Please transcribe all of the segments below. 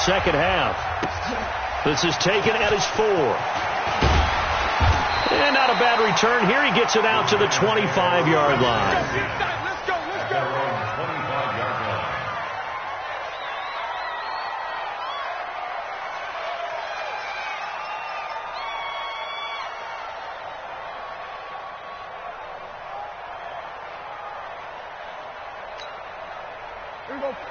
second half. This is taken at his 4. And not a bad return here. He gets it out to the 25-yard line.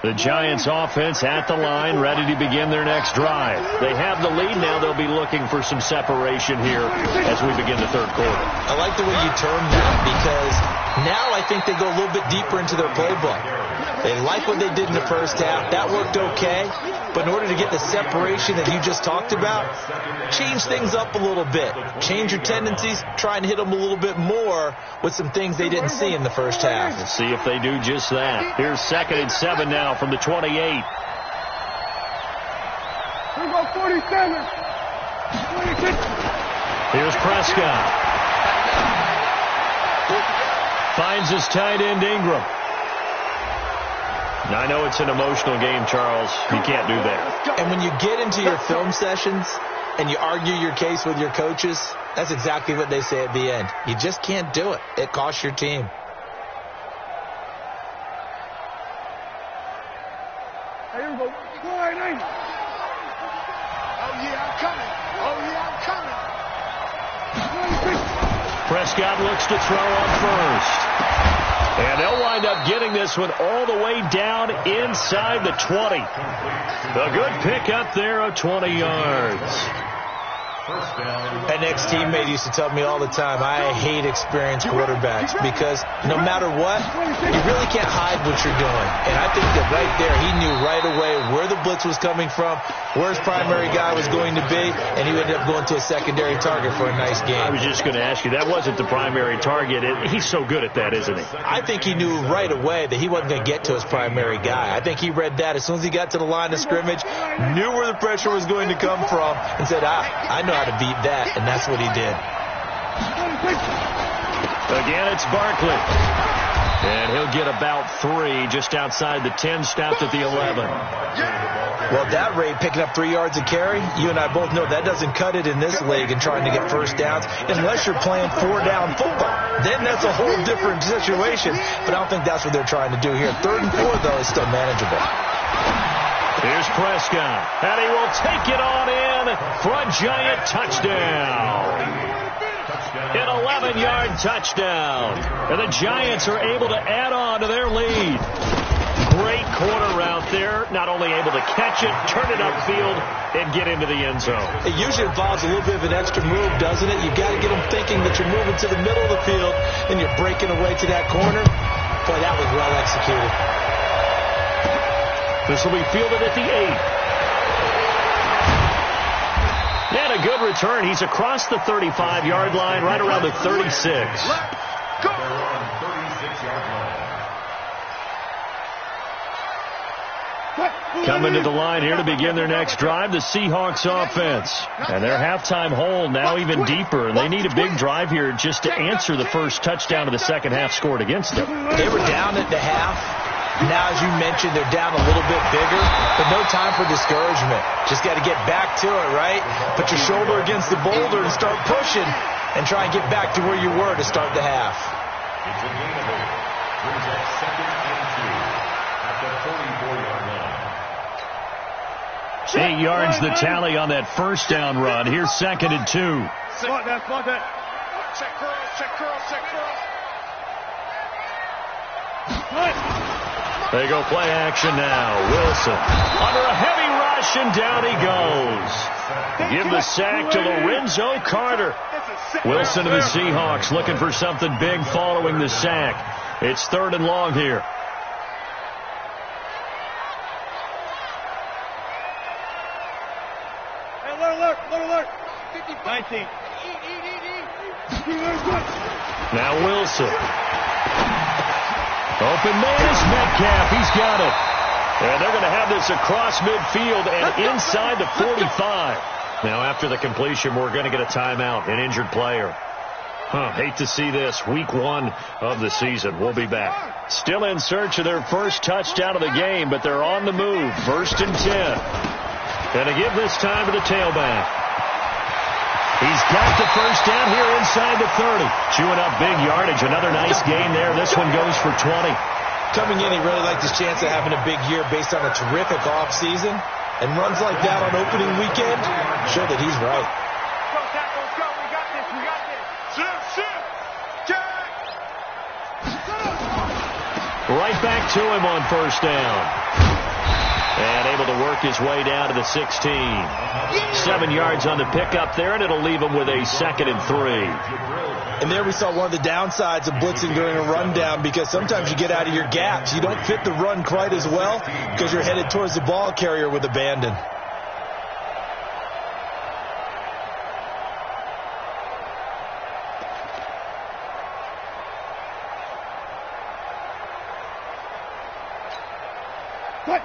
The Giants offense at the line, ready to begin their next drive. They have the lead now. They'll be looking for some separation here as we begin the third quarter. I like the way you termed that, because now I think they go a little bit deeper into their playbook. They like what they did in the first half. That worked okay. But in order to get the separation that you just talked about, change things up a little bit. Change your tendencies. Try and hit them a little bit more with some things they didn't see in the first half. We'll see if they do just that. Here's 2nd and 7 now from the 28. Here we go, 47. 26. Here's Prescott. Finds his tight end Ingram. Now, I know it's an emotional game, Charles. You can't do that. And when you get into your film sessions and you argue your case with your coaches, that's exactly what they say at the end. You just can't do it. It costs your team. Here we go. 49. Oh, yeah, I'm coming. Oh, yeah, I'm coming. 26. Prescott looks to throw on first. And they'll wind up getting this one all the way down inside the 20. A good pickup there of 20 yards. An ex-teammate used to tell me all the time, I hate experienced quarterbacks, because no matter what, you really can't hide what you're doing. And I think that right there, he knew right away where the blitz was coming from, where his primary guy was going to be, and he ended up going to a secondary target for a nice game. I was just going to ask you, that wasn't the primary target. He's so good at that, isn't he? I think he knew right away that he wasn't going to get to his primary guy. I think he read that as soon as he got to the line of scrimmage, knew where the pressure was going to come from, and said, I know how to beat that, and that's what he did. Again, it's Barkley. And he'll get about 3 just outside the 10, stopped at the 11. Well, that rate, picking up 3 yards a carry, you and I both know that doesn't cut it in this league and trying to get first downs unless you're playing 4-down football. Then that's a whole different situation, but I don't think that's what they're trying to do here. 3rd and 4, though, is still manageable. Here's Prescott, and he will take it on in for a Giant touchdown. An 11-yard touchdown. And the Giants are able to add on to their lead. Great corner route there. Not only able to catch it, turn it upfield, and get into the end zone. It usually involves a little bit of an extra move, doesn't it? You've got to get them thinking that you're moving to the middle of the field, and you're breaking away to that corner. Boy, that was well executed. This will be fielded at the 8. And a good return. He's across the 35-yard line, right around the 36. Coming to the line here to begin their next drive, the Seahawks offense. And their halftime hole now even deeper. And they need a big drive here just to answer the first touchdown of the second half scored against them. They were down at the half. Now, as you mentioned, they're down a little bit bigger, but no time for discouragement. Just got to get back to it, right? Put your shoulder against the boulder and start pushing and try and get back to where you were to start the half. It's a gainable. Brings up 2nd and 2 at the 44-yard line. 8 yards the tally on that first down run. Here's 2nd and 2. Spot that. Check curls. They go play action now. Wilson under a heavy rush, and down he goes. Give the sack to Lorenzo Carter. Wilson to the Seahawks looking for something big following the sack. It's 3rd and long here. Alert. 19. Now Wilson. Open man is Metcalf. He's got it. And they're going to have this across midfield and inside the 45. Now after the completion, we're going to get a timeout, an injured player. Hate to see this. Week 1 of the season. We'll be back. Still in search of their first touchdown of the game, but they're on the move. 1st and 10. And to give this time to the tailback. He's got the first down here inside the 30. Chewing up big yardage. Another nice gain there. This one goes for 20. Coming in, he really liked his chance of having a big year based on a terrific offseason. And runs like that on opening weekend show that he's right. Go, Tack, let's go. We got this. We got this. Sit. Right back to him on first down. And able to work his way down to the 16. 7 yards on the pickup there, and it'll leave him with a 2nd and 3. And there we saw one of the downsides of blitzing during a rundown, because sometimes you get out of your gaps. You don't fit the run quite as well because you're headed towards the ball carrier with abandon.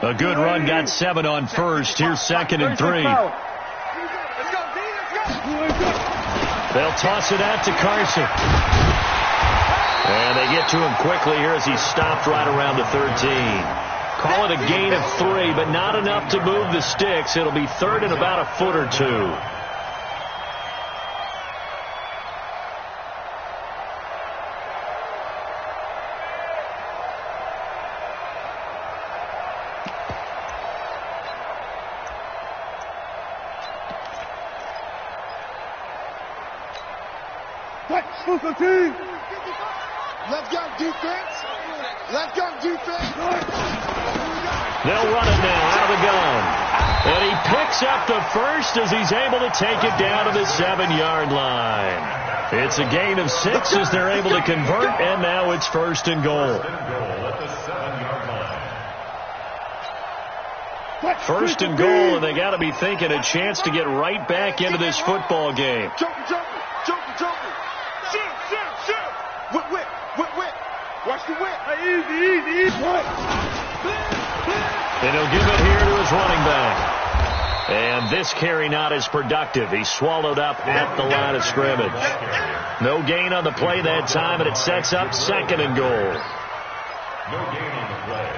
A good run, got 7 on first. Here's 2nd and 3. They'll toss it out to Carson. And they get to him quickly here as he stopped right around the 13. Call it a gain of 3, but not enough to move the sticks. It'll be 3rd and about a foot or 2. Let's go defense. Let's go defense. They'll run it now out of the gun. And he picks up the first as he's able to take it down to the 7-yard line. It's a gain of 6 as they're able to convert, and now it's 1st and goal. 1st and goal, and they got to be thinking a chance to get right back into this football game. Joker. Whip. Watch the whip. Easy. And he'll give it here to his running back. And this carry not as productive. He swallowed up at the line of scrimmage. No gain on the play that time, and it sets up 2nd and goal. No gain on the play.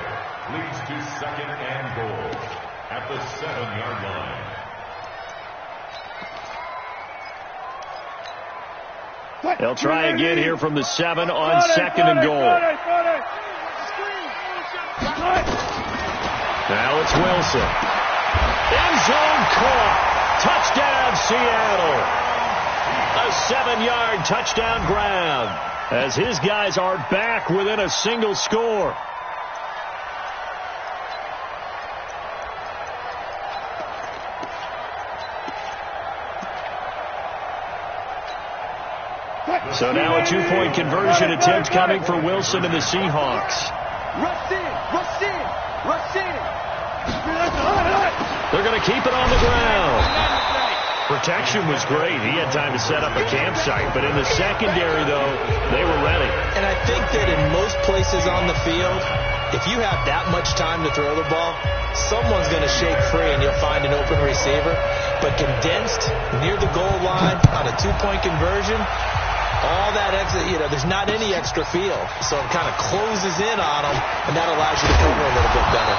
Leads to 2nd and goal at the 7-yard line. They'll try again here from the 7 on 2nd and goal. Now it's Wilson. End zone caught. Touchdown, Seattle. A 7-yard touchdown grab as his guys are back within a single score. So now a 2-point conversion attempt coming for Wilson and the Seahawks. Rush in. They're going to keep it on the ground. Protection was great. He had time to set up a campsite, but in the secondary, though, they were ready. And I think that in most places on the field, if you have that much time to throw the ball, someone's going to shake free and you'll find an open receiver. But condensed near the goal line on a 2-point conversion, all that extra, there's not any extra field. So it kind of closes in on them, and that allows you to cover a little bit better.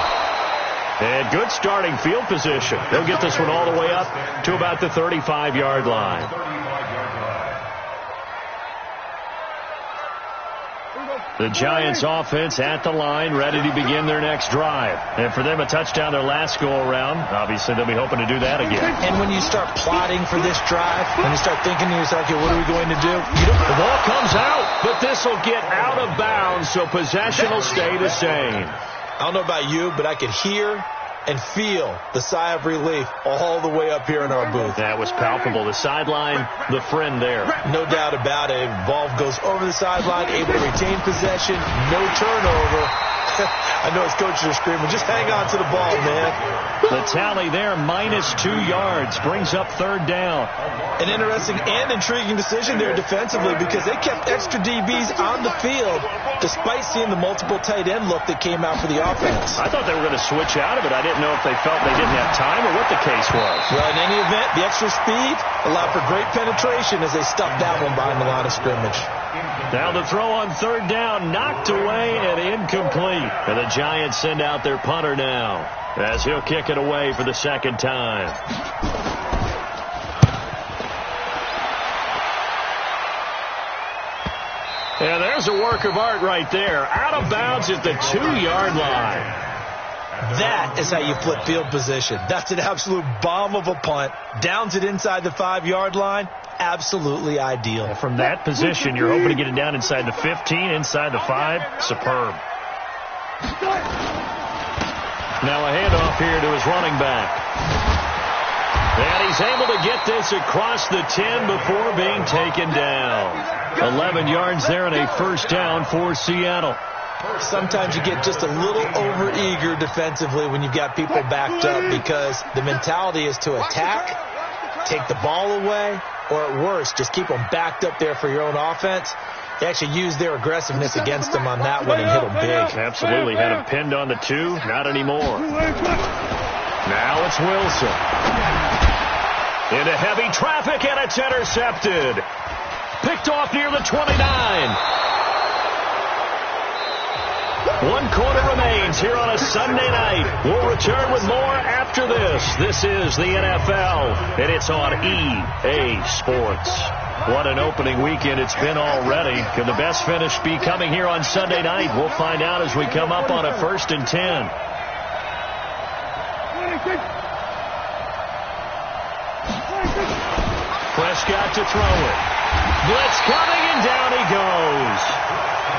And good starting field position. They'll get this one all the way up to about the 35-yard line. The Giants offense at the line, ready to begin their next drive. And for them, a touchdown their last go-around. Obviously, they'll be hoping to do that again. And when you start plotting for this drive, when you start thinking to yourself, okay, what are we going to do? The ball comes out, but this will get out of bounds, so possession will stay the same. I don't know about you, but I could hear and feel the sigh of relief all the way up here in our booth. That was palpable. The sideline, the friend there. No doubt about it. Ball goes over the sideline, able to retain possession, no turnover. I know his coaches are screaming, just hang on to the ball, man. The tally there, -2 yards, brings up 3rd down. An interesting and intriguing decision there defensively, because they kept extra DBs on the field despite seeing the multiple tight end look that came out for the offense. I thought they were going to switch out of it. I didn't know if they felt they didn't have time or what the case was. Well, in any event, the extra speed allowed for great penetration as they stuffed that one behind the line of scrimmage. Now the throw on 3rd down, knocked away and incomplete. And the Giants send out their punter now. as he'll kick it away for the second time. And there's a work of art right there. Out of bounds at the 2-yard line. That is how you flip field position. That's an absolute bomb of a punt. Downs it inside the 5-yard line. Absolutely ideal. From that position, you're hoping to get it down inside the 15, inside the 5. Superb. Now a handoff here to his running back. And he's able to get this across the 10 before being taken down. 11 yards there and a first down for Seattle. Sometimes you get just a little overeager defensively when you've got people backed up because the mentality is to attack, take the ball away, or at worst, just keep them backed up there for your own offense. They actually used their aggressiveness against them on that one and hit them big. Absolutely. Had him pinned on the 2. Not anymore. Now it's Wilson. Into heavy traffic, and it's intercepted. Picked off near the 29. 1 quarter remains here on a Sunday night. We'll return with more after this. This is the NFL, and it's on EA Sports. What an opening weekend it's been already. Could the best finish be coming here on Sunday night? We'll find out as we come up on a 1st and 10. Prescott to throw it. Blitz coming, and down he goes.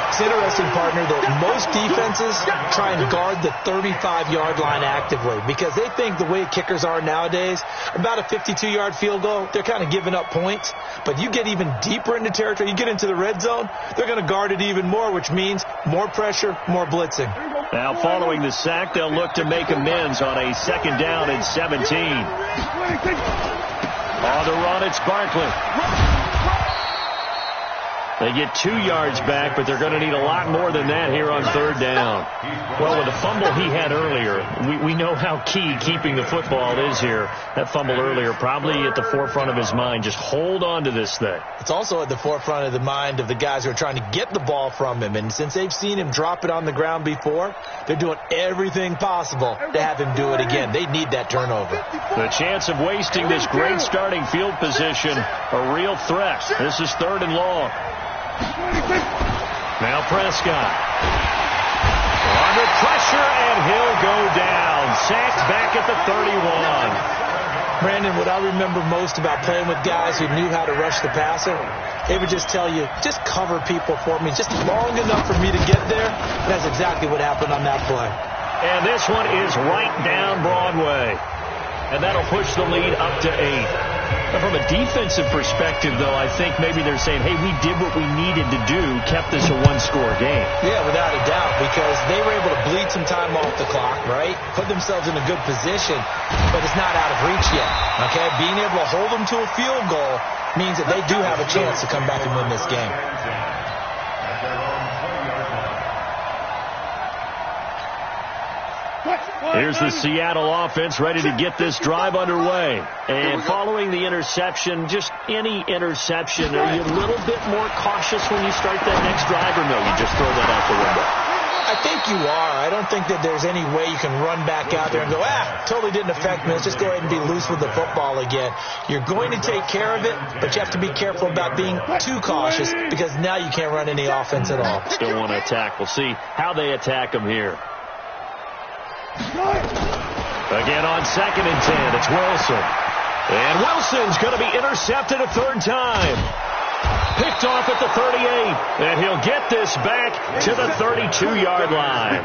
It's interesting, partner, that most defenses try and guard the 35-yard line actively because they think the way kickers are nowadays, about a 52-yard field goal, they're kind of giving up points. But you get even deeper into territory, you get into the red zone, they're going to guard it even more, which means more pressure, more blitzing. Now following the sack, they'll look to make amends on a 2nd down and 17. On the run, it's Barkley. They get 2 yards back, but they're going to need a lot more than that here on 3rd down. Well, with the fumble he had earlier, we know how key keeping the football is here. That fumble earlier probably at the forefront of his mind. Just hold on to this thing. It's also at the forefront of the mind of the guys who are trying to get the ball from him. And since they've seen him drop it on the ground before, they're doing everything possible to have him do it again. They need that turnover. The chance of wasting this great starting field position, a real threat. This is 3rd and long. Now Prescott. Under pressure, and he'll go down. Sacked back at the 31. Brandon, what I remember most about playing with guys who knew how to rush the passer, they would just tell you, just cover people for me, just long enough for me to get there. That's exactly what happened on that play. And this one is right down Broadway. And that'll push the lead up to 8. Now, from a defensive perspective, though, I think maybe they're saying, hey, we did what we needed to do, kept this a 1-score game. Yeah, without a doubt, because they were able to bleed some time off the clock, right? Put themselves in a good position, but it's not out of reach yet, okay? Being able to hold them to a field goal means that they do have a chance to come back and win this game. Here's the Seattle offense ready to get this drive underway. And following the interception, just any interception, are you a little bit more cautious when you start that next drive, or no, you just throw that out the window? I think you are. I don't think that there's any way you can run back out there and go, totally didn't affect me. Let's just go ahead and be loose with the football again. You're going to take care of it, but you have to be careful about being too cautious because now you can't run any offense at all. Still want to attack. We'll see how they attack them here. Again on 2nd and 10, it's Wilson. And Wilson's going to be intercepted a 3rd time. Picked off at the 38, and he'll get this back to the 32-yard line.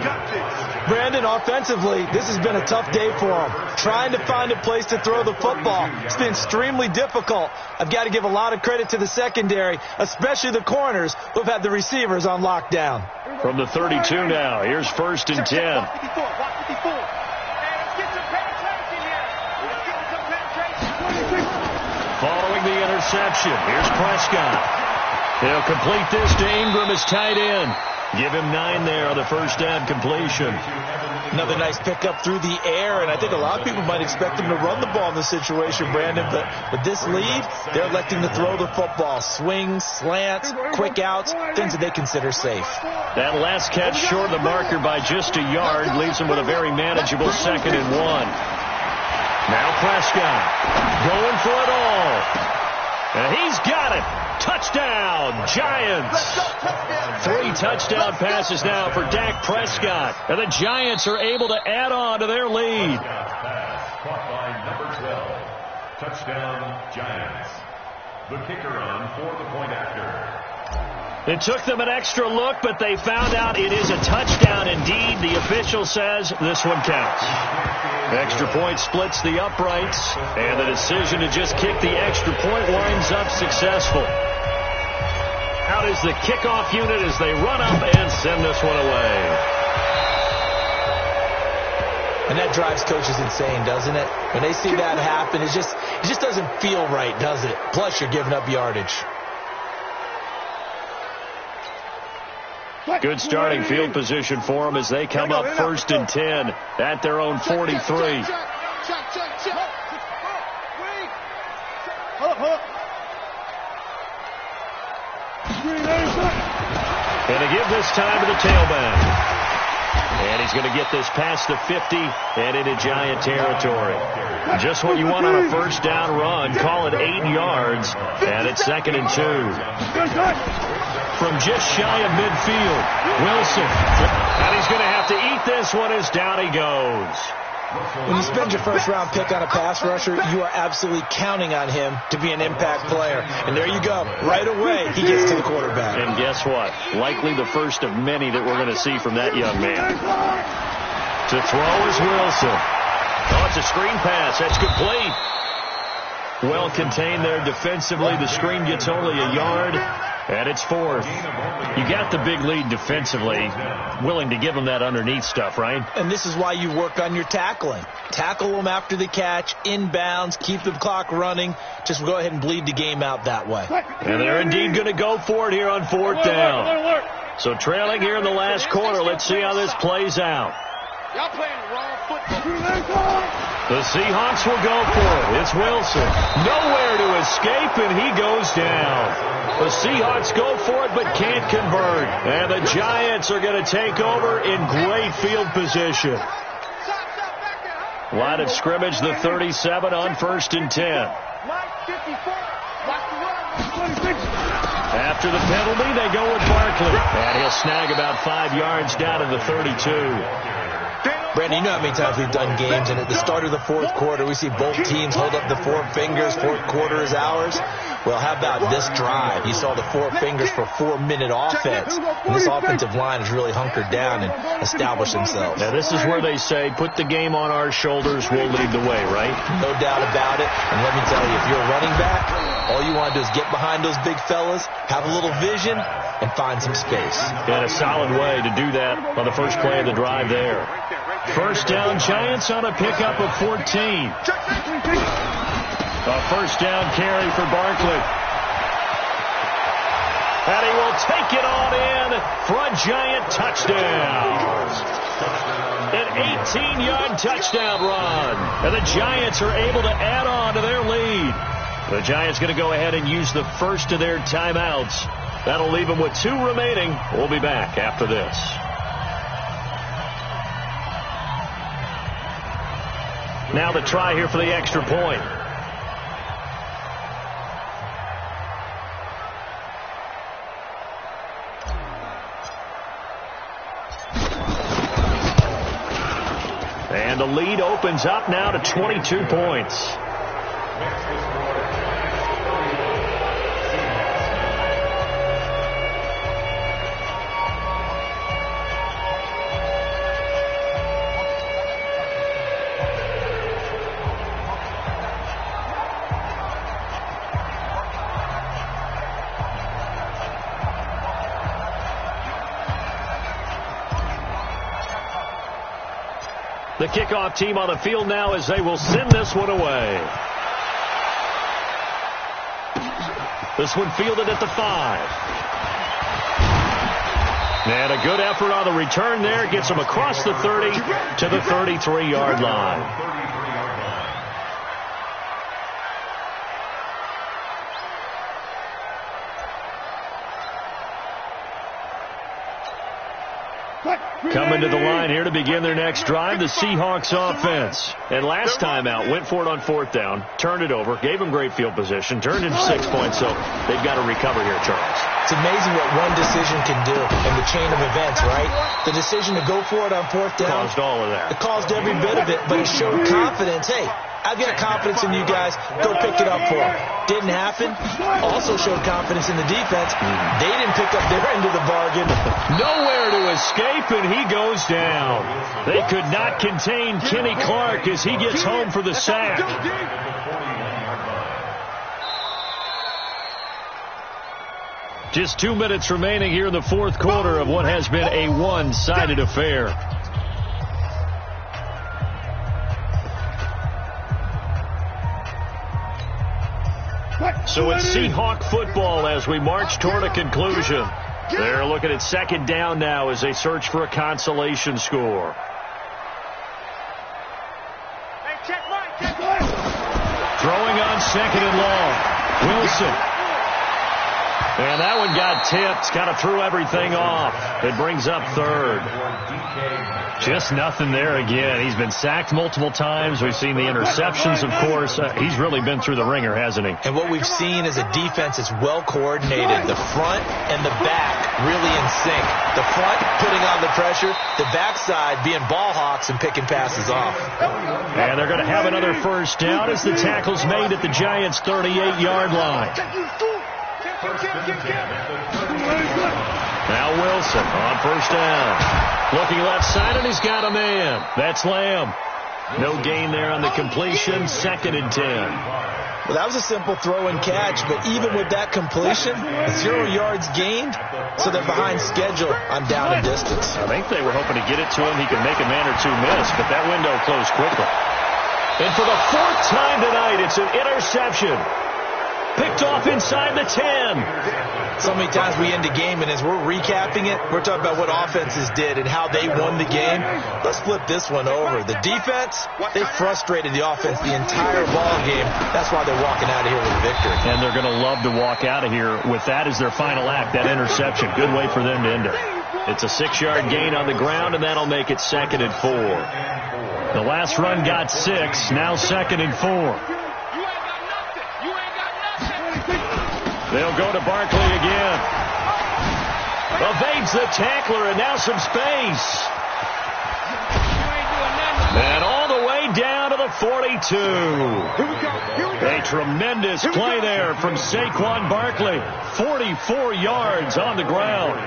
Brandon, offensively, this has been a tough day for him. Trying to find a place to throw the football. It's been extremely difficult. I've got to give a lot of credit to the secondary, especially the corners who've had the receivers on lockdown. From the 32 now, here's 1st and 10. Following the interception, here's Prescott. He'll complete this to Ingram as tight end. Give him 9 there on the 1st down completion. Another nice pickup through the air, and I think a lot of people might expect him to run the ball in this situation, Brandon, but with this lead, they're electing to throw the football. Swings, slants, quick outs, things that they consider safe. That last catch short of the marker by just a yard leaves them with a very manageable 2nd and 1. Now Prescott going for it all. And he's got it. Touchdown, Giants. 3 touchdown passes now for Dak Prescott. And the Giants are able to add on to their lead. Caught by number 12. Touchdown, Giants. The kicker on for the point after. It took them an extra look, but they found out it is a touchdown indeed. The official says this one counts. Extra point splits the uprights, and the decision to just kick the extra point winds up successful. Out is the kickoff unit as they run up and send this one away. And that drives coaches insane, doesn't it? When they see that happen, it just doesn't feel right, does it? Plus, you're giving up yardage. Good starting field position for them as they come up 1st and 10 at their own 43. And to give this time to the tailback. And he's going to get this past the 50 and into Giant territory. Just what you want on a first down run. Call it 8 yards. And it's 2nd and 2. From just shy of midfield, Wilson. And he's going to have to eat this one as down he goes. When you spend your first-round pick on a pass rusher, you are absolutely counting on him to be an impact player. And there you go. Right away, he gets to the quarterback. And guess what? Likely the first of many that we're going to see from that young man. To throw is Wilson. Oh, it's a screen pass. That's complete. Well contained there defensively. The screen gets only a yard. And it's 4th. You got the big lead defensively. Willing to give them that underneath stuff, right? And this is why you work on your tackling. Tackle them after the catch, inbounds, keep the clock running. Just go ahead and bleed the game out that way. And they're indeed going to go for it here on 4th down. So trailing here in the last quarter. Let's see how this plays out. Y'all playing the wrong football. The Seahawks will go for it. It's Wilson. Nowhere to escape, and he goes down. The Seahawks go for it, but can't convert. And the Giants are going to take over in great field position. Line of scrimmage, the 37 on 1st and 10. After the penalty, they go with Barkley. And he'll snag about 5 yards down to the 32. Brandon, you know how many times we've done games, and at the start of the 4th quarter, we see both teams hold up the 4 fingers, 4th quarter is ours. Well, how about this drive? You saw the 4 fingers for 4-minute offense. And this offensive line has really hunkered down and established themselves. Now, this is where they say, put the game on our shoulders, we'll lead the way, right? No doubt about it. And let me tell you, if you're a running back, all you want to do is get behind those big fellas, have a little vision, and find some space. And a solid way to do that on the first play of the drive there. First down, Giants on a pickup of 14. A first down carry for Barkley. And he will take it on in for a Giant touchdown. An 18-yard touchdown run. And the Giants are able to add on to their lead. The Giants going to go ahead and use the first of their timeouts. That'll leave them with 2 remaining. We'll be back after this. Now the try here for the extra point. And the lead opens up now to 22 points. The kickoff team on the field now as they will send this one away. This one fielded at the 5. And a good effort on the return there. Gets him across the 30 to the 33-yard line. Coming to the line here to begin their next drive, the Seahawks offense. And last time out, went for it on fourth down, turned it over, gave them great field position, turned into 6 points, so they've got to recover here, Charles. It's amazing what one decision can do in the chain of events, right? The decision to go for it on fourth down. Caused all of that. It caused every bit of it, but it showed confidence. Hey, I've got confidence in you guys. Go pick it up for them. Didn't happen. Also showed confidence in the defense. They didn't pick up their end of the bargain. Nowhere to escape, and he goes down. They could not contain Kenny Clark as he gets home for the sack. Just 2 minutes remaining here in the fourth quarter of what has been a one-sided affair. So it's Seahawk football as we march toward a conclusion. They're looking at second down now as they search for a consolation score. Throwing on second and long. Wilson. And that one got tipped. Kind of threw everything off. It brings up third. Just nothing there again. He's been sacked multiple times. We've seen the interceptions, of course. He's really been through the ringer, hasn't he? And what we've seen is a defense that's well coordinated. The front and the back really in sync. The front putting on the pressure. The backside being ball hawks and picking passes off. And they're going to have another first down as the tackle's made at the Giants' 38-yard line. Now Wilson on first down. Looking left side, and he's got a man. That's Lamb. No gain there on the completion. 2nd and 10. Well, that was a simple throw and catch, but even with that completion, 0 yards gained, so they're behind schedule on down and distance. I think they were hoping to get it to him. He could make a man or two miss, but that window closed quickly. And for the 4th time tonight, it's an interception. Picked off inside the 10. So many times we end the game, and as we're recapping it, we're talking about what offenses did and how they won the game. Let's flip this one over. The defense, they frustrated the offense the entire ball game. That's why they're walking out of here with a victory. And they're going to love to walk out of here with that as their final act, that interception. Good way for them to end it. It's a 6-yard gain on the ground, and that'll make it 2nd and 4. The last run got 6, now 2nd and 4. They'll go to Barkley again. Evades the tackler, and now some space. And all the way down to the 42. A tremendous play there from Saquon Barkley. 44 yards on the ground.